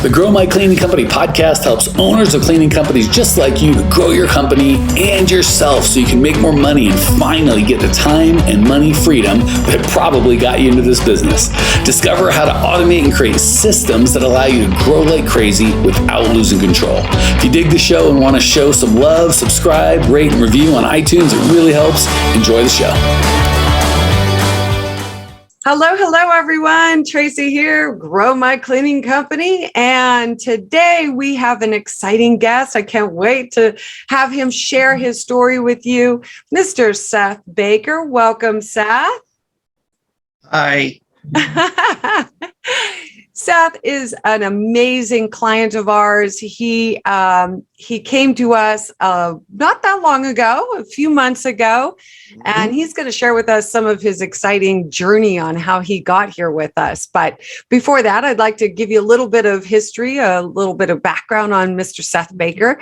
The Grow My Cleaning Company podcast helps owners of cleaning companies just like you to grow your company and yourself so you can make more money and finally get the time and money freedom that probably got you into this business. Discover how to automate and create systems that allow you to grow like crazy without losing control. If you dig the show and want to show some love, subscribe, rate, and review on iTunes. It really helps. Enjoy the show. Hello, everyone. Tracey here, Grow My Cleaning Company. And today we have an exciting guest. I can't wait to have him share his story with you. Mr. Seth Baker. Welcome, Seth. Hi. Seth is an amazing client of ours. He came to us not that long ago, a few months ago, and he's going to share with us some of his exciting journey on how he got here with us. But before that, I'd like to give you a little bit of history, a little bit of background on Mr. Seth Baker.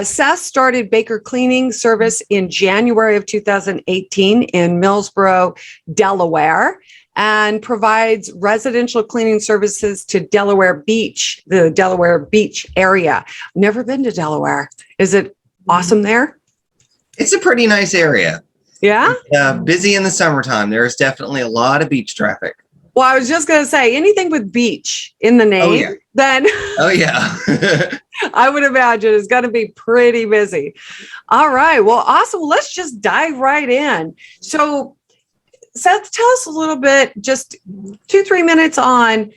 Seth started Baker Cleaning Service in January of 2018 in Millsboro, Delaware, and provides residential cleaning services to Delaware Beach, the Delaware Beach area. Never been to Delaware. Is it awesome there? It's a pretty nice area. Yeah? Busy in the summertime. There's definitely a lot of beach traffic. Well, I was just going to say, anything with beach in the name, then I would imagine it's going to be pretty busy. All right. Well, awesome. Let's just dive right in. So, Seth, tell us a little bit, just 2-3 minutes on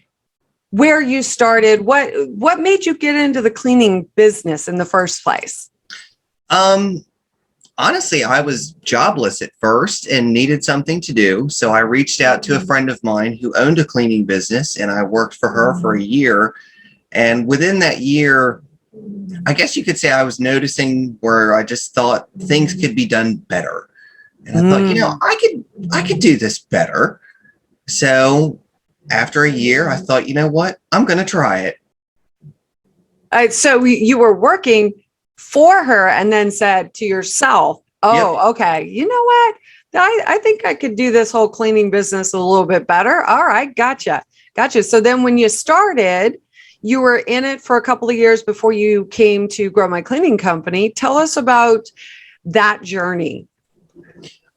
where you started. What made you get into the cleaning business in the first place? Honestly, I was jobless at first and needed something to do. So I reached out to a friend of mine who owned a cleaning business, and I worked for her for a year. And within that year, I guess you could say I was noticing where I just thought things could be done better. And I thought, I could do this better. So after a year, I thought, you know what? I'm going to try it. So you were working for her and then said to yourself, okay, you know what? I think I could do this whole cleaning business a little bit better. All right. Gotcha. So then when you started, you were in it for a couple of years before you came to Grow My Cleaning Company. Tell us about that journey.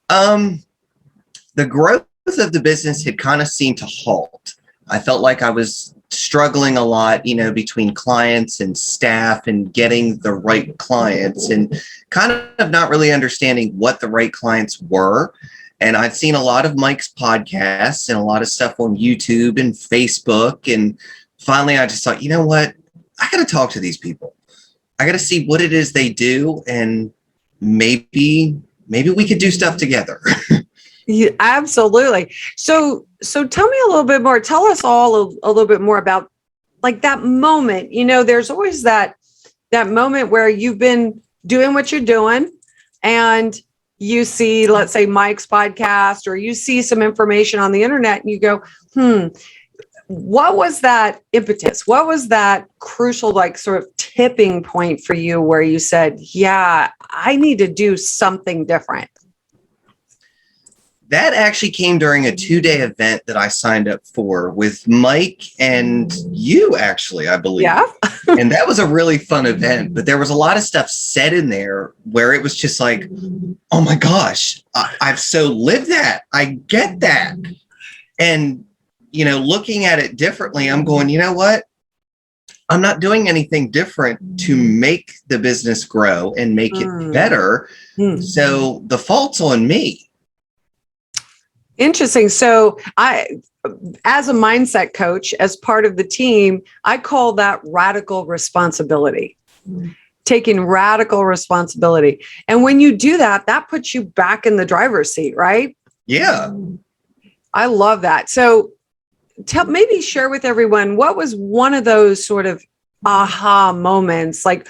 The growth of the business had kind of seemed to halt. I felt like I was struggling a lot, between clients and staff and getting the right clients and kind of not really understanding what the right clients were. And I'd seen a lot of Mike's podcasts and a lot of stuff on YouTube and Facebook. And finally, I just thought, you know what? I got to talk to these people. I got to see what it is they do. And maybe we could do stuff together. Yeah, absolutely. So tell me a little bit more. Tell us all a little bit more about like that moment. There's always that moment where you've been doing what you're doing and you see, let's say, Mike's podcast, or you see some information on the internet and you go, what was that impetus? What was that crucial, sort of tipping point for you where you said, yeah, I need to do something different? That actually came during a 2-day event that I signed up for with Mike and you, actually, I believe. Yeah. And that was a really fun event, but there was a lot of stuff said in there where it was just like, oh my gosh, I've so lived that. I get that. And, looking at it differently, I'm going, you know what? I'm not doing anything different to make the business grow and make it better. So the fault's on me. Interesting. So as a mindset coach, as part of the team, I call that radical responsibility, taking radical responsibility. And when you do that, that puts you back in the driver's seat, right? Yeah. I love that. So maybe share with everyone, what was one of those sort of aha moments, like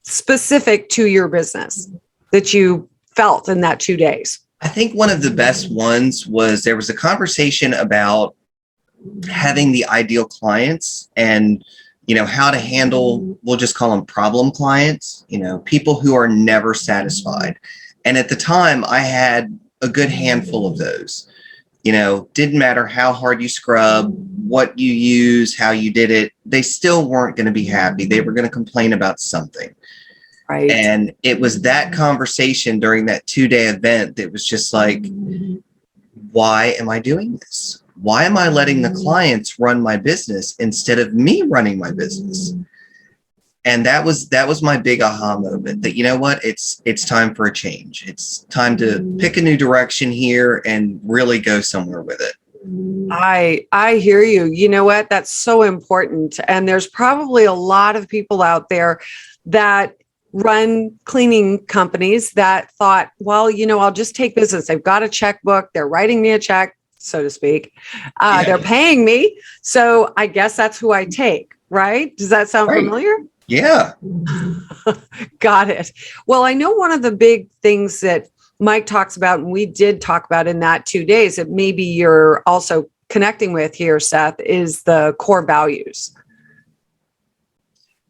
specific to your business, that you felt in that 2 days? I think one of the best ones was there was a conversation about having the ideal clients and, how to handle, we'll just call them problem clients, people who are never satisfied. And at the time I had a good handful of those. Didn't matter how hard you scrub, what you use, how you did it, they still weren't going to be happy. They were going to complain about something. Right. And it was that conversation during that 2-day event that was just like, why am I doing this? Why am I letting the clients run my business instead of me running my business? And that was my big aha moment, that, you know what, it's time for a change. It's time to pick a new direction here and really go somewhere with it. I hear you. You know what? That's so important. And there's probably a lot of people out there that run cleaning companies that thought, well, I'll just take business. They've got a checkbook. They're writing me a check, so to speak. They're paying me. So I guess that's who I take, right? Does that sound familiar? Yeah. Got it. Well, I know one of the big things that Mike talks about, and we did talk about in that 2 days, that maybe you're also connecting with here, Seth, is the core values.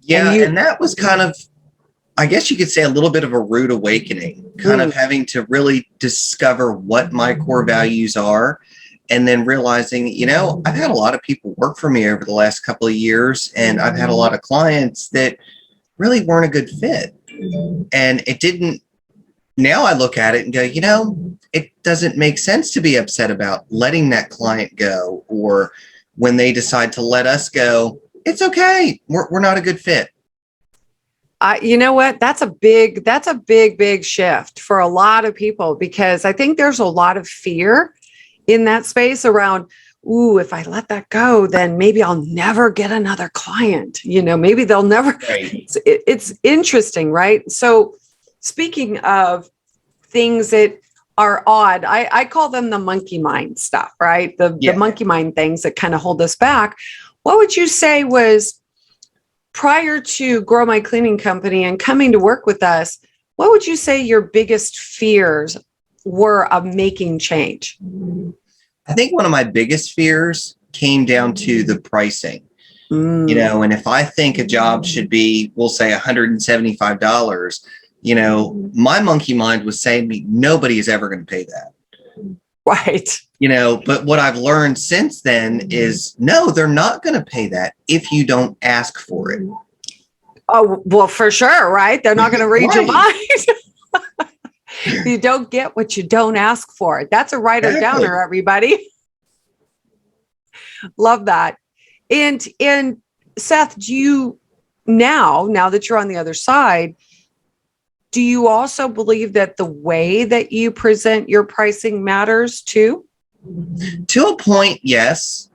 Yeah. And that was kind of, I guess you could say, a little bit of a rude awakening, kind of having to really discover what my core values are. And then realizing, I've had a lot of people work for me over the last couple of years, and I've had a lot of clients that really weren't a good fit. And it didn't, now I look at it and go, it doesn't make sense to be upset about letting that client go, or when they decide to let us go, it's okay. We're not a good fit. You know what? That's a big shift for a lot of people, because I think there's a lot of fear in that space around, if I let that go, then maybe I'll never get another client. Maybe they'll never. Right. It's interesting, right? So speaking of things that are odd, I call them the monkey mind stuff, right? The monkey mind things that kind of hold us back. What would you say was, prior to Grow My Cleaning Company and coming to work with us, what would you say your biggest fears were of making change? I think one of my biggest fears came down to the pricing. And if I think a job should be, we'll say $175, my monkey mind was saying me, nobody is ever going to pay that. Right. But what I've learned since then is, no, they're not going to pay that if you don't ask for it. Oh, well, for sure, right? They're not going to read your mind. You don't get what you don't ask for. That's a writer downer, everybody. Love that. And Seth, do you now that you're on the other side, do you also believe that the way that you present your pricing matters too? To a point, yes.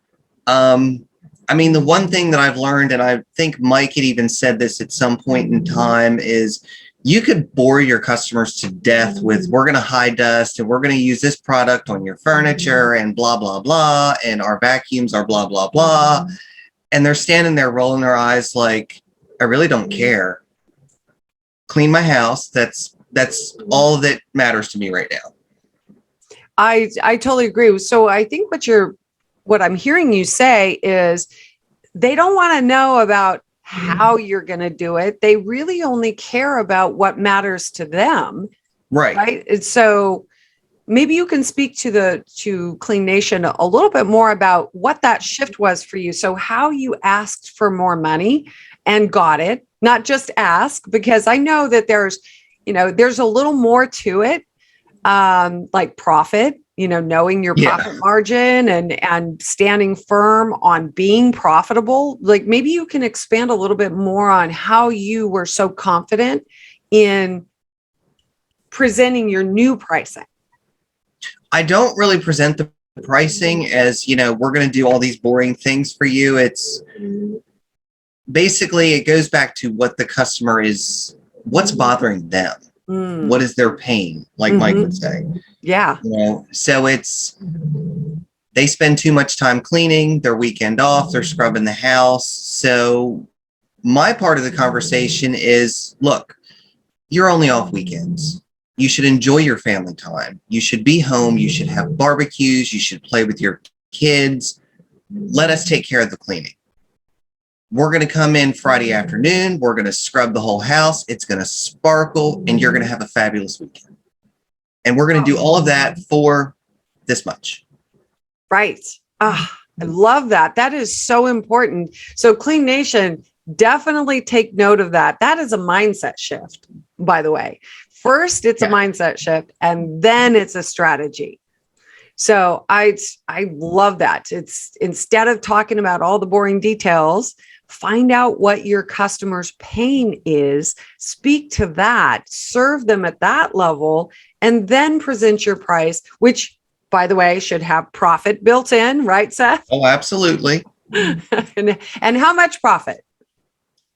The one thing that I've learned, and I think Mike had even said this at some point in time, is you could bore your customers to death with, we're going to high dust and we're going to use this product on your furniture and blah, blah, blah. And our vacuums are blah, blah, blah. And they're standing there rolling their eyes like, I really don't care. Clean my house. That's all that matters to me right now. I totally agree. So I think what I'm hearing you say is they don't want to know about how you're going to do it. They really only care about what matters to them. Right. And so maybe you can speak to Clean Nation a little bit more about what that shift was for you. So how you asked for more money and got it, not just ask, because I know that there's a little more to it, like profit, knowing your profit margin and standing firm on being profitable. Like, maybe you can expand a little bit more on how you were so confident in presenting your new pricing. I don't really present the pricing as, we're going to do all these boring things for you. It's basically, it goes back to what the customer is, what's bothering them. What is their pain, like Mike would say. Yeah. So they spend too much time cleaning, their weekend off, they're scrubbing the house. So my part of the conversation is, look, you're only off weekends. You should enjoy your family time. You should be home. You should have barbecues. You should play with your kids. Let us take care of the cleaning. We're going to come in Friday afternoon. We're going to scrub the whole house. It's going to sparkle, and you're going to have a fabulous weekend. And we're going to do all of that for this much. Right. I love that. That is so important. So Clean Nation, definitely take note of that. That is a mindset shift, by the way. First, it's a mindset shift, and then it's a strategy. So I love that. It's instead of talking about all the boring details, find out what your customer's pain is, speak to that, serve them at that level, and then present your price, which, by the way, should have profit built in, right, Seth? Oh, absolutely. and how much profit?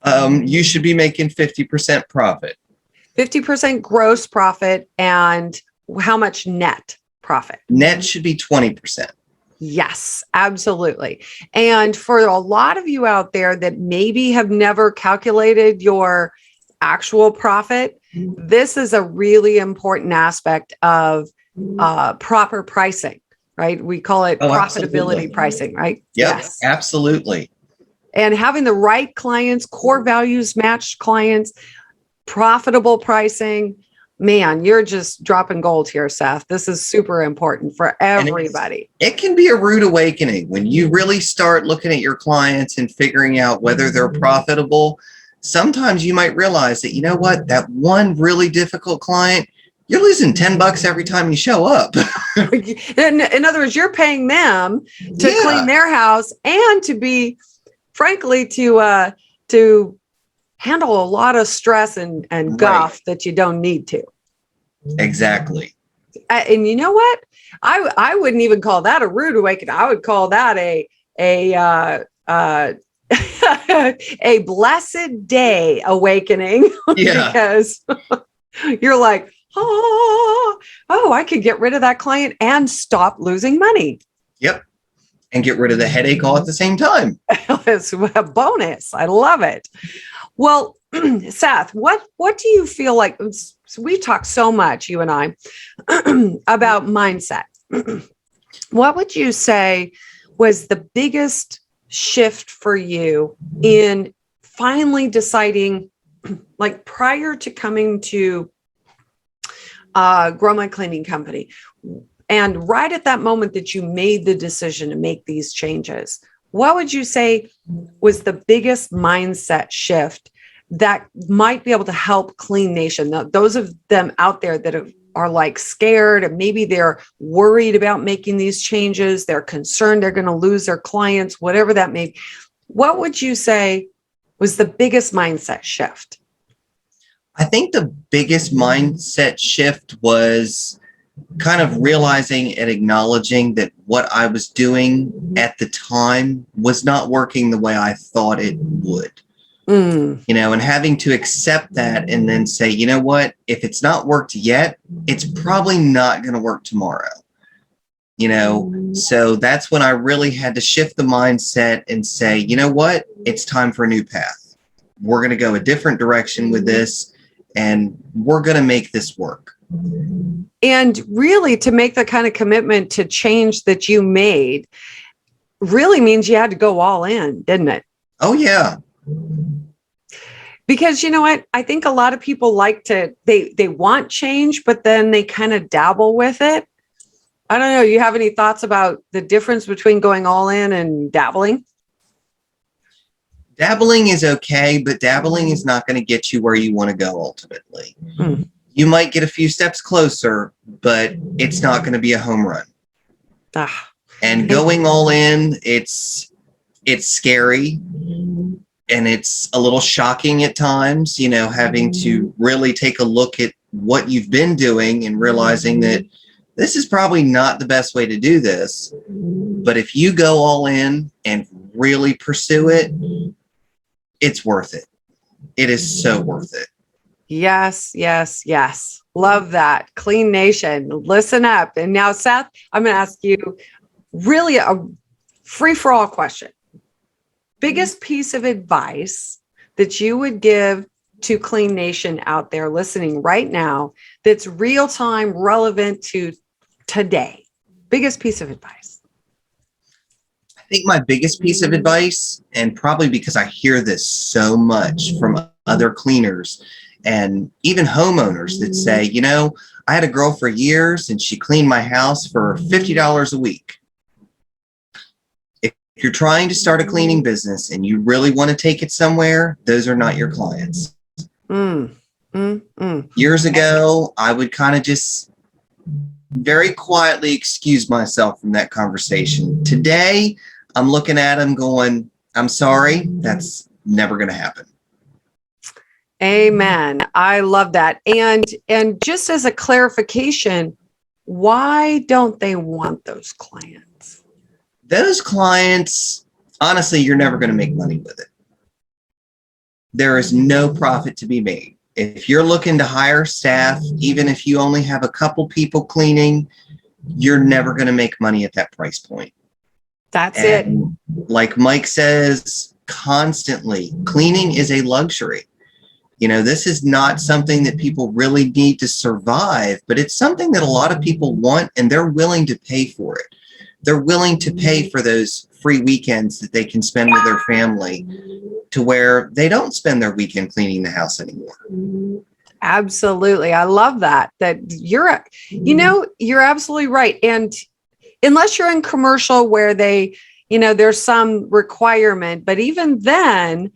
You should be making 50% profit. 50% gross profit, and how much net profit? Net should be 20%. Yes, absolutely. And for a lot of you out there that maybe have never calculated your actual profit, this is a really important aspect of proper pricing, right? We call it profitability absolutely. Pricing, right? Yep, Yes, absolutely. And having the right clients, core values matched clients, profitable pricing. Man, you're just dropping gold here, Seth. This is super important for everybody. It can be a rude awakening when you really start looking at your clients and figuring out whether they're profitable. Sometimes you might realize that, you know what, that one really difficult client, you're losing $10 every time you show up. In other words, you're paying them to clean their house and to be, frankly, to handle a lot of stress and guff that you don't need to. Exactly. And you know what? I wouldn't even call that a rude awakening. I would call that a a blessed day awakening. Because you're like, oh, I could get rid of that client and stop losing money. Yep. And get rid of the headache all at the same time. It's a bonus. I love it. Well, Seth, what do you feel like? We talk so much, you and I, about mindset. What would you say was the biggest shift for you in finally deciding, like prior to coming to Grow My Cleaning Company, and right at that moment that you made the decision to make these changes? What would you say was the biggest mindset shift that might be able to help Clean Nation? Those of them out there that are like scared, and maybe they're worried about making these changes, they're concerned they're going to lose their clients, whatever that may be. What would you say was the biggest mindset shift? I think the biggest mindset shift was kind of realizing and acknowledging that what I was doing at the time was not working the way I thought it would. You know, and having to accept that and then say, you know what, if it's not worked yet, it's probably not going to work tomorrow. You know, so that's when I really had to shift the mindset and say, you know what, it's time for a new path. We're going to go a different direction with this, and we're going to make this work. And really, to make the kind of commitment to change that you made really means you had to go all in, didn't it? Oh, yeah. Because you know what? I think a lot of people like to, they want change, but then they kind of dabble with it. I don't know. You have any thoughts about the difference between going all in and dabbling? Dabbling is okay, but dabbling is not going to get you where you want to go ultimately. You might get a few steps closer, but it's not going to be a home run. And going all in, it's scary. And it's a little shocking at times, you know, having to really take a look at what you've been doing and realizing that this is probably not the best way to do this. But if you go all in and really pursue it, it's worth it. It is so worth it. Yes, yes, yes. Love that. Clean Nation, listen up. And now, Seth, I'm going to ask you really a free-for-all question. Biggest piece of advice that you would give to Clean Nation out there listening right now that's real-time, relevant to today? Biggest piece of advice. I think my biggest piece of advice, and probably because I hear this so much from other cleaners and even homeowners that say, you know, I had a girl for years and she cleaned my house for $50 a week. you're trying to start a cleaning business and you really want to take it somewhere, those are not your clients. Years ago, I would kind of just very quietly excuse myself from that conversation. Today, I'm looking at them going, I'm sorry, that's never going to happen. Amen. I love that. And just as a clarification, why don't they want those clients? Those clients, honestly, you're never going to make money with it. There is no profit to be made. If you're looking to hire staff, even if you only have a couple people cleaning, you're never going to make money at that price point. That's it. Like Mike says constantly, cleaning is a luxury. You know, this is not something that people really need to survive, but it's something that a lot of people want and they're willing to pay for it. They're willing to pay for those free weekends that they can spend with their family to where they don't spend their weekend cleaning the house anymore. Absolutely. I love that you're absolutely right. And unless you're in commercial where there's some requirement, but even then,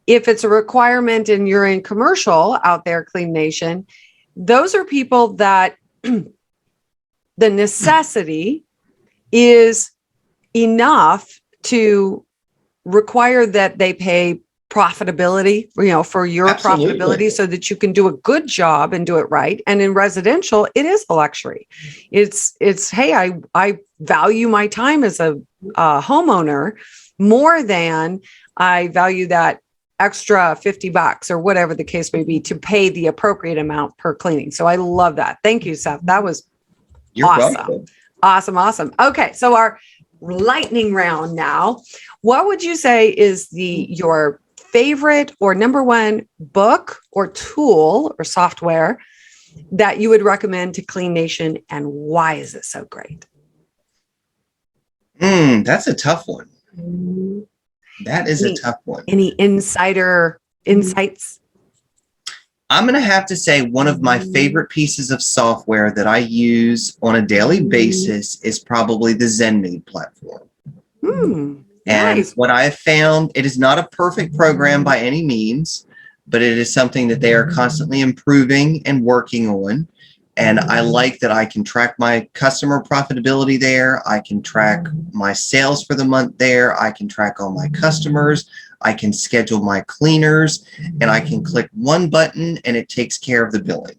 if it's a requirement and you're in commercial out there, Clean Nation, those are people that the necessity is enough to require that they pay profitability, for your Absolutely. profitability so that you can do a good job and do it right. And in residential, it is a luxury. It's hey, I value my time as a homeowner more than I value that extra $50 or whatever the case may be to pay the appropriate amount per cleaning. So I love that. Thank you, Seth. That was awesome. Awesome. Okay. So our lightning round now, what would you say is your favorite or number one book or tool or software that you would recommend to Clean Nation, and why is it so great? That's a tough one. That is a tough one. Any insights? I'm going to have to say one of my favorite pieces of software that I use on a daily basis is probably the ZenMaid platform. And Nice. what I have found, it is not a perfect program by any means, but it is something that they are constantly improving and working on. And I like that I can track my customer profitability there. I can track my sales for the month there. I can track all my customers. I can schedule my cleaners, and I can click one button and it takes care of the billing.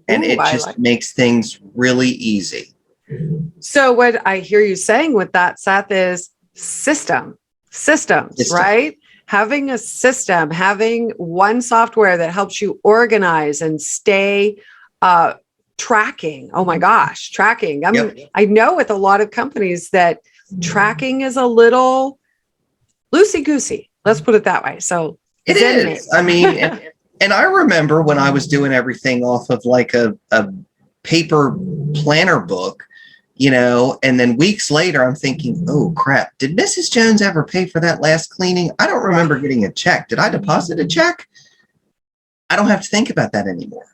And it just makes things really easy. So what I hear you saying with that, Seth, is systems, right? Having a system, having one software that helps you organize and stay tracking. Oh my gosh, tracking. I know with a lot of companies that tracking is a little loosey-goosey. Let's put it that way. So it is. I mean, and I remember when I was doing everything off of like a paper planner book, and then weeks later I'm thinking, oh crap, did Mrs. Jones ever pay for that last cleaning? I don't remember getting a check. Did I deposit a check? I don't have to think about that anymore.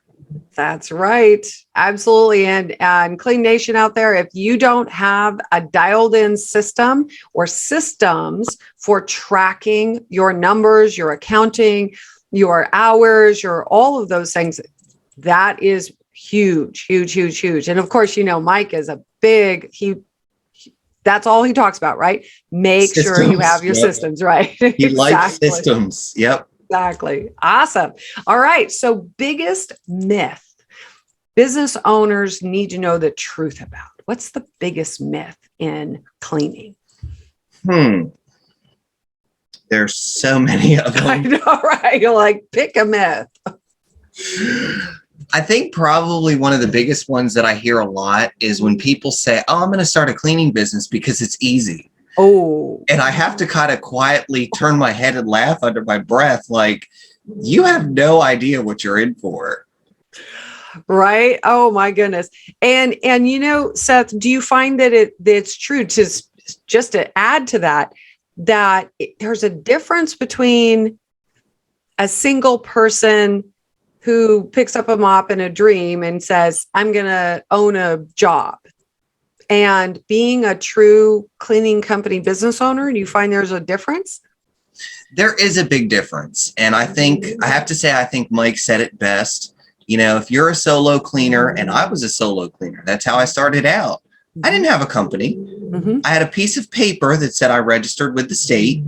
That's right. Absolutely. And Clean Nation out there, if you don't have a dialed in system or systems for tracking your numbers, your accounting, your hours, your all of those things, that is huge. And of course, Mike is a big, that's all he talks about, right? Make sure you have your systems, right? He likes systems. Yep. Exactly. Awesome. All right. So biggest myth business owners need to know the truth about. What's the biggest myth in cleaning? There's so many of them. I know, right? You're like, pick a myth. I think probably one of the biggest ones that I hear a lot is when people say, oh, I'm going to start a cleaning business because it's easy. Oh. And I have to kind of quietly turn my head and laugh under my breath. Like, you have no idea what you're in for. Right. Oh my goodness. And Seth, do you find that it's true just to add to that there's a difference between a single person who picks up a mop and a dream and says, I'm going to own a job. and being a true cleaning company business owner? Do you find there's a difference? There is a big difference. And I think Mike said it best. If you're a solo cleaner, and I was a solo cleaner, that's how I started out. I didn't have a company. Mm-hmm. I had a piece of paper that said I registered with the state,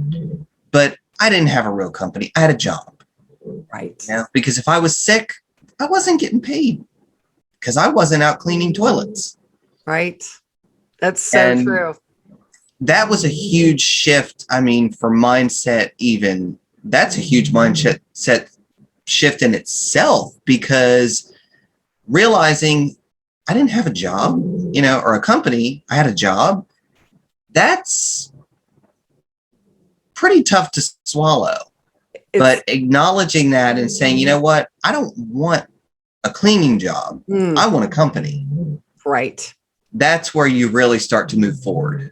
but I didn't have a real company. I had a job. Right. Because if I was sick, I wasn't getting paid because I wasn't out cleaning toilets. Right. That's so true. That was a huge shift. For mindset, even that's a huge mindset shift in itself, because realizing I didn't have a job, or a company, I had a job. That's pretty tough to swallow. But acknowledging that and saying, you know what, I don't want a cleaning job. I want a company. Right. That's where you really start to move forward.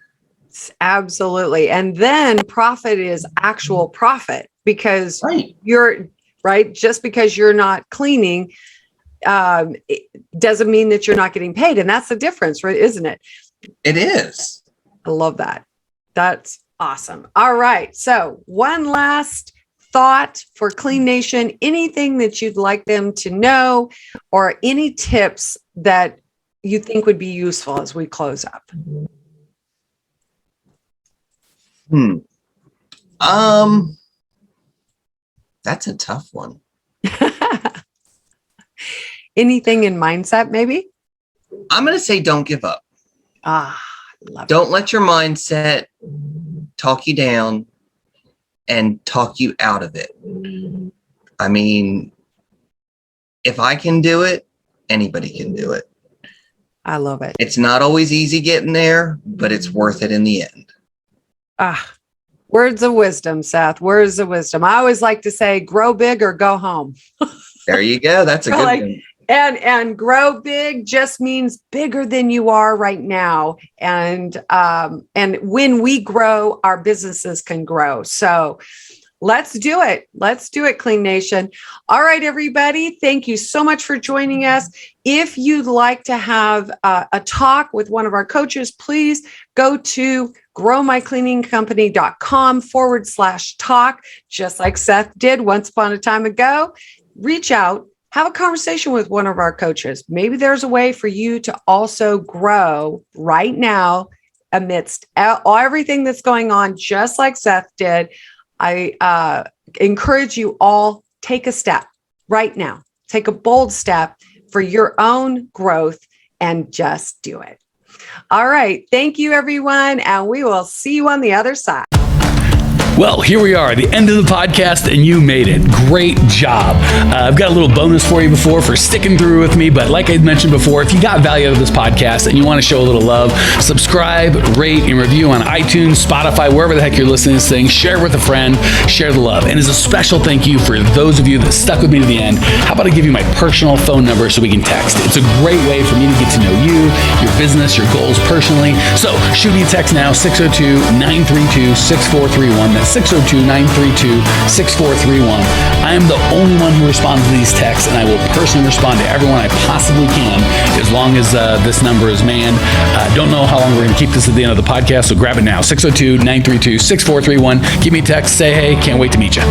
Absolutely. And then profit is actual profit, because you're right. Just because you're not cleaning, it doesn't mean that you're not getting paid. And that's the difference, right? Isn't it? It is. I love that. That's awesome. All right. So one last thought for Clean Nation, anything that you'd like them to know, or any tips that you think would be useful as we close up? That's a tough one. Anything in mindset, maybe? I'm going to say don't give up. Don't let your mindset talk you down and talk you out of it. If I can do it, anybody can do it. I love it. It's not always easy getting there, but it's worth it in the end. Words of wisdom, Seth. Words of wisdom. I always like to say, grow big or go home. There you go. That's a good one. And grow big just means bigger than you are right now. And when we grow, our businesses can grow. So let's do it. Let's do it, Clean Nation. All right, everybody. Thank you so much for joining us. If you'd like to have a talk with one of our coaches, please go to growmycleaningcompany.com/talk, just like Seth did once upon a time ago. Reach out, have a conversation with one of our coaches. Maybe there's a way for you to also grow right now amidst everything that's going on, just like Seth did. I encourage you all, take a step right now. Take a bold step for your own growth and just do it. All right. Thank you, everyone. And we will see you on the other side. Well, here we are, the end of the podcast, and you made it. Great job. I've got a little bonus for you for sticking through with me, but like I mentioned before, if you got value out of this podcast and you want to show a little love, subscribe, rate, and review on iTunes, Spotify, wherever the heck you're listening to this thing. Share with a friend, share the love. And as a special thank you for those of you that stuck with me to the end, how about I give you my personal phone number so we can text? It's a great way for me to get to know you, your business, your goals personally. So shoot me a text now, 602-932-6431. 602-932-6431. I am the only one who responds to these texts, and I will personally respond to everyone I possibly can as long as this number is manned. Don't know how long we're going to keep this at the end of the podcast, so grab it now. 602-932-6431. Give me a text, say hey, can't wait to meet you.